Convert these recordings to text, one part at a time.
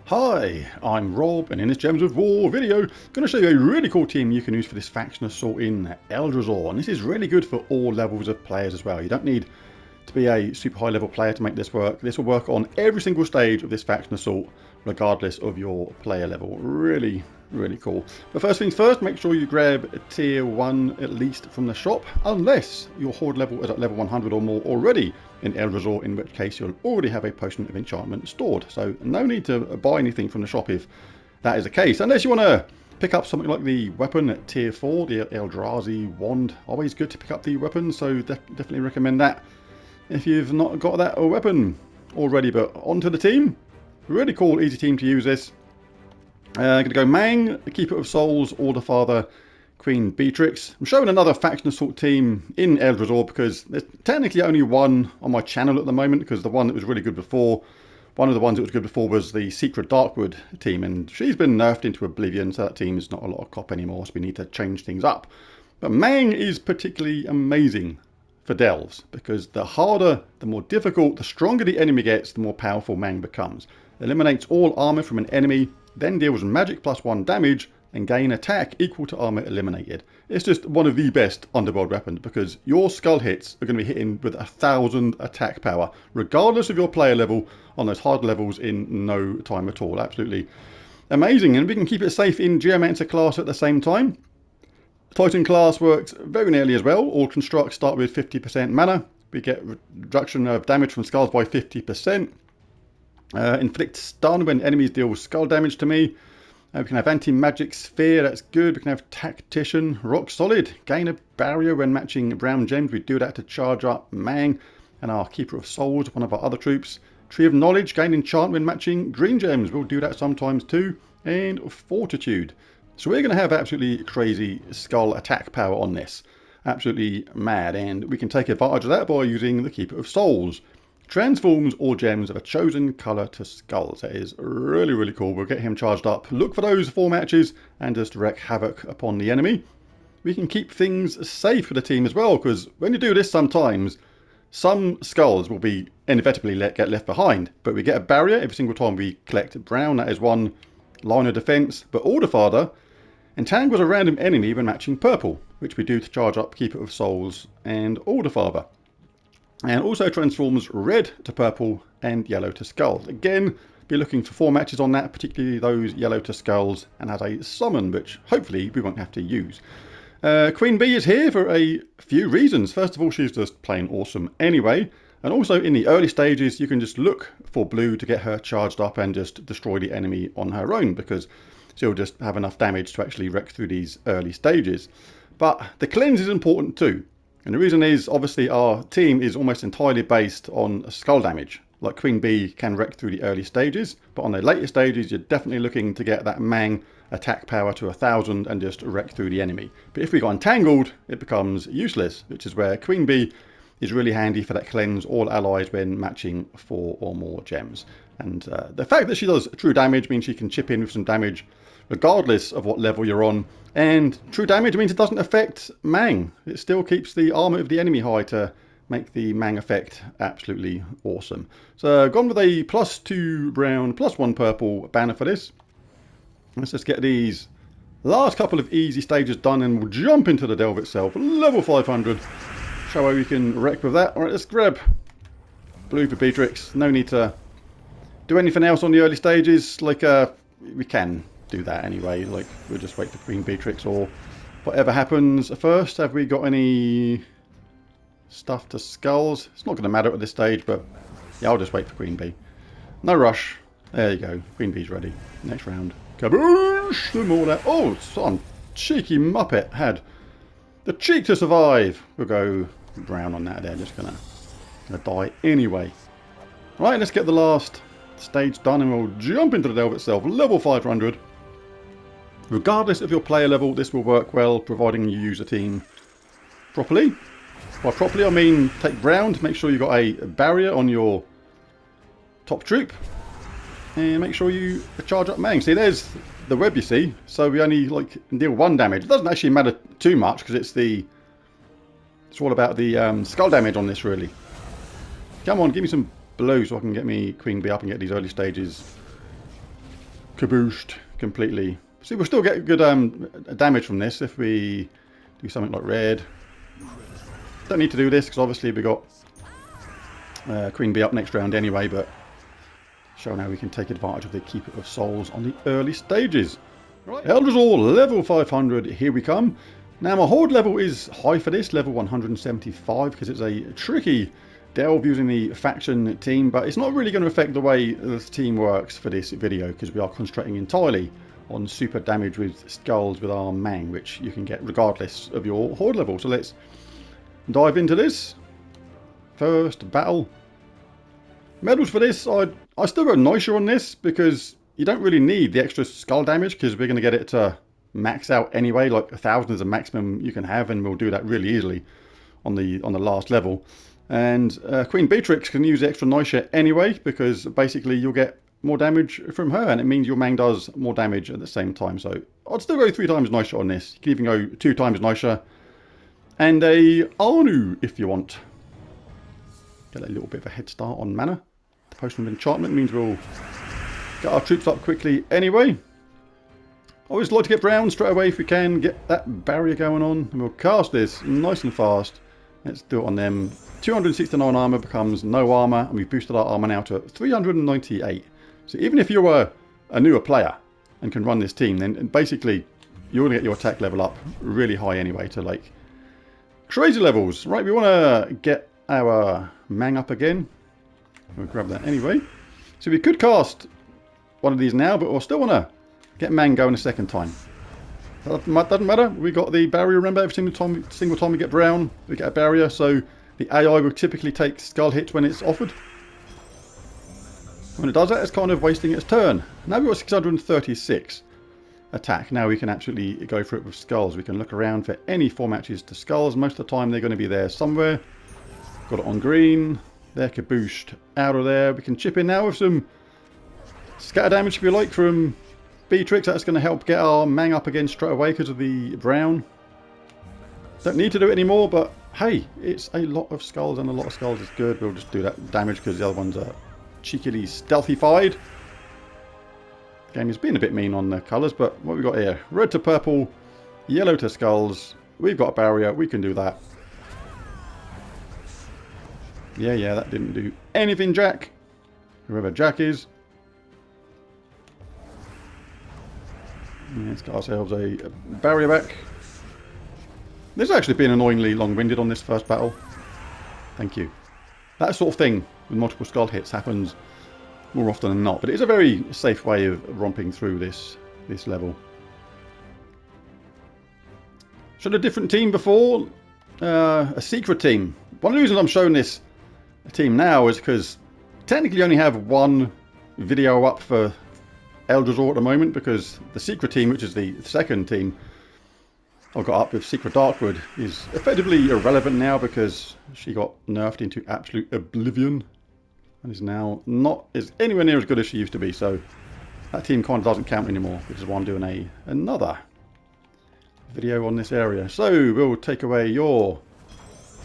Hi, I'm Rob, and in this Gems of War video, I'm going to show you a really cool team you can use for this faction assault in Eldrazhor. And this is really good for all levels of players as well. You don't need to be a super high level player to make this work. This will work on every single stage of this faction assault, regardless of your player level. Really cool. But first things first, make sure you grab a tier 1 at least from the shop, unless your horde level is at level 100 or more already in Eldrazhor, in which case you'll already have a potion of enchantment stored. So no need to buy anything from the shop if that is the case, unless you want to pick up something like the weapon at tier 4, the Eldrazhor wand. Always good to pick up the weapon, so definitely recommend that if you've not got that weapon already. But onto the team. Really cool, easy team to use this. Going to go Mang, the Keeper of Souls, Order Father, Queen Beatrix. I'm showing another faction assault team in Eldrazhor because there's technically only one on my channel at the moment, because the one that was really good before, one of the ones that was good before was the Secret Darkwood team, and she's been nerfed into oblivion, so that team is not a lot of cop anymore, so we need to change things up. But Mang is particularly amazing for delves, because the harder, the more difficult, the stronger the enemy gets, the more powerful Mang becomes. Eliminates all armor from an enemy, then deals magic +1 damage and gain attack equal to armor eliminated. It's just one of the best underworld weapons, because your skull hits are going to be hitting with 1,000 attack power, regardless of your player level, on those hard levels in no time at all. Absolutely amazing. And we can keep it safe in Geomancer class at the same time. Titan class works very nearly as well. All constructs start with 50% mana. We get reduction of damage from skulls by 50%. Inflict stun when enemies deal skull damage to me. We can have anti-magic sphere, that's good. We can have tactician, rock solid. Gain a barrier when matching brown gems. We do that to charge up Mang and our Keeper of Souls, one of our other troops. Tree of knowledge, gain enchant when matching green gems. We'll do that sometimes too. And fortitude. So we're going to have absolutely crazy skull attack power on this. Absolutely mad. And we can take advantage of that by using the Keeper of Souls. Transforms all gems of a chosen colour to skulls. That is really cool. We'll get him charged up. Look for those 4 matches and just wreak havoc upon the enemy. We can keep things safe for the team as well, because when you do this sometimes, some skulls will be inevitably get left behind. But we get a barrier every single time we collect brown. That is one line of defence. But Order Father entangles a random enemy when matching purple, which we do to charge up Keeper of Souls and Order Father. And also transforms red to purple and yellow to skulls. Again, be looking for 4 matches on that, particularly those yellow to skulls, and has a summon, which hopefully we won't have to use. Queen Bee is here for a few reasons. First of all, she's just plain awesome anyway. And also in the early stages, you can just look for blue to get her charged up and just destroy the enemy on her own, because she'll just have enough damage to actually wreck through these early stages. But the cleanse is important too. And the reason is, obviously, our team is almost entirely based on skull damage. Like Queen Bee can wreck through the early stages, but on the later stages, you're definitely looking to get that Mang attack power to 1,000 and just wreck through the enemy. But if we got entangled, it becomes useless, which is where Queen Bee is really handy for that cleanse all allies when matching 4 or more gems. And the fact that she does true damage means she can chip in with some damage regardless of what level you're on. And true damage means it doesn't affect Mang. It still keeps the armor of the enemy high to make the Mang effect absolutely awesome. So gone with a +2 brown, +1 purple banner for this. Let's just get these last couple of easy stages done and we'll jump into the delve itself. Level 500. Show how we can wreck with that. Alright, let's grab blue for Beatrix. No need to do anything else on the early stages. Like, we can do that anyway. Like, we'll just wait for Queen Beatrix or whatever happens first. Have we got any stuff to skulls? It's not going to matter at this stage, but yeah, I'll just wait for Queen Bee. No rush. There you go. Queen Bee's ready. Next round. Kaboosh! Them all out. Oh, some cheeky muppet had the cheek to survive. We'll go brown on that. They're just gonna die anyway. Right, let's get the last stage done and we'll jump into the delve itself. Level 500. Regardless of your player level, this will work well, providing you use a team properly. By properly, I mean take brown, make sure you've got a barrier on your top troop, and make sure you charge up Mang. See, there's the web, you see, so we only deal 1 damage. It doesn't actually matter too much, because it's all about the skull damage on this, really. Come on, give me some blue so I can get me Queen Bee up and get these early stages cabooshed completely. See, we'll still get good damage from this if we do something like red. Don't need to do this because obviously we got Queen Bee up next round anyway, but showing how we can take advantage of the Keeper of Souls on the early stages. Right. Eldrazhor, level 500, here we come. Now my horde level is high for this, level 175, because it's a tricky delve using the faction team, but it's not really going to affect the way this team works for this video, because we are concentrating entirely on super damage with skulls with our Mang, which you can get regardless of your horde level. So let's dive into this. First battle. Medals for this, I still got Neusha on this, because you don't really need the extra skull damage, because we're going to get it to max out anyway. Like 1,000 is the maximum you can have, and we'll do that really easily on the last level. And Queen Beatrix can use extra Neusha anyway, because basically you'll get more damage from her, and it means your Mang does more damage at the same time. So I'd still go 3 times Neusha on this. You can even go 2 times Neusha and a Anu if you want. Get a little bit of a head start on mana. The Potion of Enchantment means we'll get our troops up quickly anyway. Always like to get brown straight away if we can, get that barrier going on, and we'll cast this nice and fast. Let's do it on them. 269 armor becomes no armor, and we've boosted our armor now to 398. So even if you're a newer player and can run this team, then basically you're going to get your attack level up really high anyway to like crazy levels. Right, we want to get our Mang up again. We'll grab that anyway. So we could cast one of these now, but we'll still want to get Mang going a second time. Doesn't matter. We got the barrier. Remember, every single time we get brown, we get a barrier. So the AI will typically take skull hits when it's offered. When it does that, it's kind of wasting its turn. Now we've got 636 attack. Now we can actually go for it with skulls. We can look around for any 4 matches to skulls. Most of the time they're going to be there somewhere. Got it on green. They're cabooshed out of there. We can chip in now with some scatter damage if you like from Beatrix. That's going to help get our Mang up again straight away because of the brown. Don't need to do it anymore, but hey, it's a lot of skulls, and a lot of skulls is good. We'll just do that damage because the other ones are cheekily stealthified. The game is being a bit mean on the colours, but what we got here? Red to purple, yellow to skulls. We've got a barrier. We can do that. Yeah, that didn't do anything, Jack. Whoever Jack is. Let's get ourselves a barrier back. This has actually been annoyingly long-winded on this first battle. Thank you. That sort of thing with multiple skull hits happens more often than not, but it is a very safe way of romping through this level. Showed a different team before, a secret team. One of the reasons I'm showing this team now is because technically you only have one video up for Eldrazhor at the moment, because the secret team, which is the second team I've got up with Secret Darkwood, is effectively irrelevant now because she got nerfed into absolute oblivion and is now not anywhere near as good as she used to be. So that team kind of doesn't count anymore, which is why I'm doing another video on this area. So we'll take away your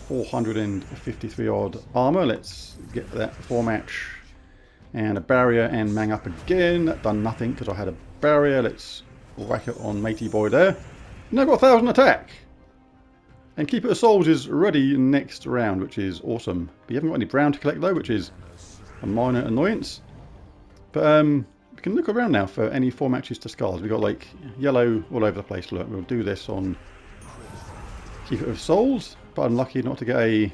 453 odd armor. Let's get that 4-match and a barrier and Mang up again. That done nothing because I had a barrier. Let's whack it on matey boy there. Now got 1,000 attack. And Keeper of Souls is ready next round, which is awesome. But you haven't got any brown to collect though, which is a minor annoyance. But we can look around now for any 4 matches to skulls. We've got like yellow all over the place. Look, we'll do this on Keeper of Souls. But I'm lucky not to get a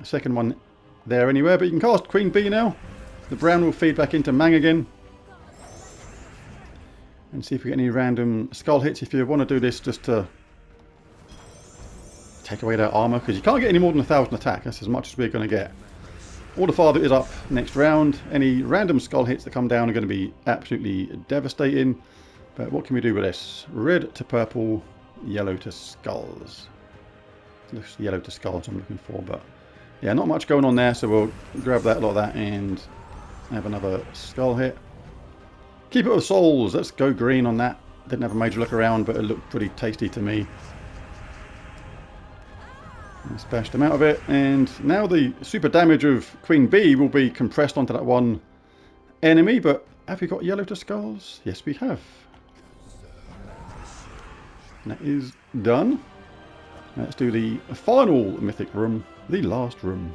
second one there anywhere. But you can cast Queen Bee now. The brown will feed back into Mang again. And see if we get any random skull hits. If you want to do this just to take away their armor, because you can't get any more than 1,000 attack. That's as much as we're going to get. All the farther is up next round. Any random skull hits that come down are going to be absolutely devastating. But what can we do with this? Red to purple, yellow to skulls. It's yellow to skulls I'm looking for, but yeah, not much going on there. So we'll grab that, lot of that, and have another skull hit. Keeper of Souls, let's go green on that. Didn't have a major look around, but it looked pretty tasty to me. Let's bash them out of it, and now the super damage of Queen Bee will be compressed onto that one enemy, but Have we got yellow to skulls? Yes, we have. And that is done. Let's do the final mythic room, the last room.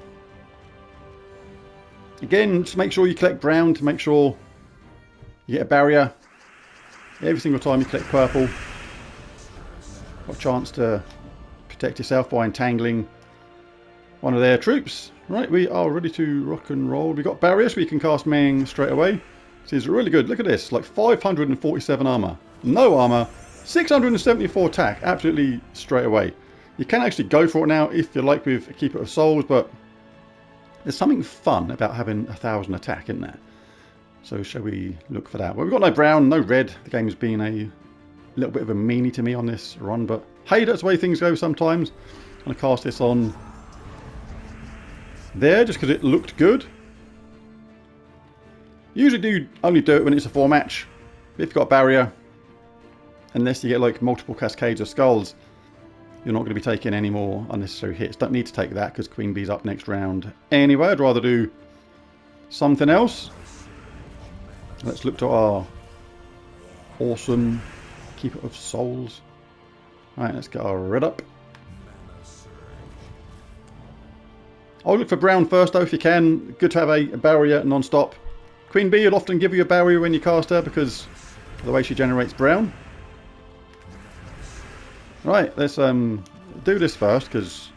Again, just make sure you collect brown to make sure you get a barrier. Every single time you collect purple, got a chance to protect yourself by entangling one of their troops. Right, we are ready to rock and roll. We've got barriers, so we can cast Ming straight away. This is really good. Look at this, like 547 armor, no armor, 674 attack, absolutely straight away. You can actually go for it now if you like with a Keeper of Souls, but there's something fun about having 1000 attack, isn't there? So shall we look for that? Well, we've got no brown, no red. The game's been a little bit of a meanie to me on this run, but hey, that's the way things go sometimes. I'm going to cast this on there just because it looked good. Usually only do it when it's a 4 match. If you've got a barrier, unless you get like multiple cascades of skulls, you're not going to be taking any more unnecessary hits. Don't need to take that because Queen Bee's up next round anyway. I'd rather do something else. Let's look to our awesome Keeper of Souls. Alright, let's get our red up. I'll look for brown first though if you can. Good to have a barrier non-stop. Queen Bee will often give you a barrier when you cast her because of the way she generates brown. Right, let's do this first because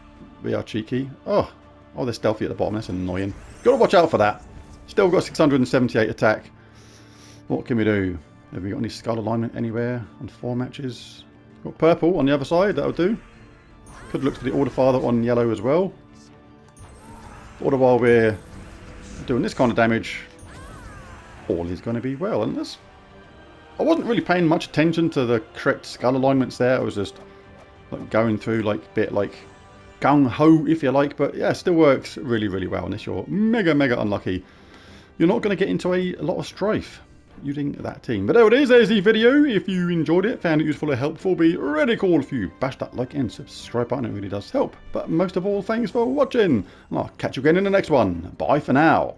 we are cheeky. Oh, they're stealthy at the bottom. That's annoying. Got to watch out for that. Still got 678 attack. What can we do? Have we got any skull alignment anywhere on 4 matches? Got purple on the other side. That'll do. Could look for the Order Father on yellow as well. All the while we're doing this kind of damage, all is going to be well. And this, I wasn't really paying much attention to the correct skull alignments there. I was just like going through like a bit like gung-ho if you like, but yeah, it still works really, really well. Unless you're mega unlucky, you're not going to get into a lot of strife using that team. But there it is, there's the video. If you enjoyed it, found it useful or helpful, be really cool if you bash that like and subscribe button. It really does help. But most of all, thanks for watching, and I'll catch you again in the next one. Bye for now.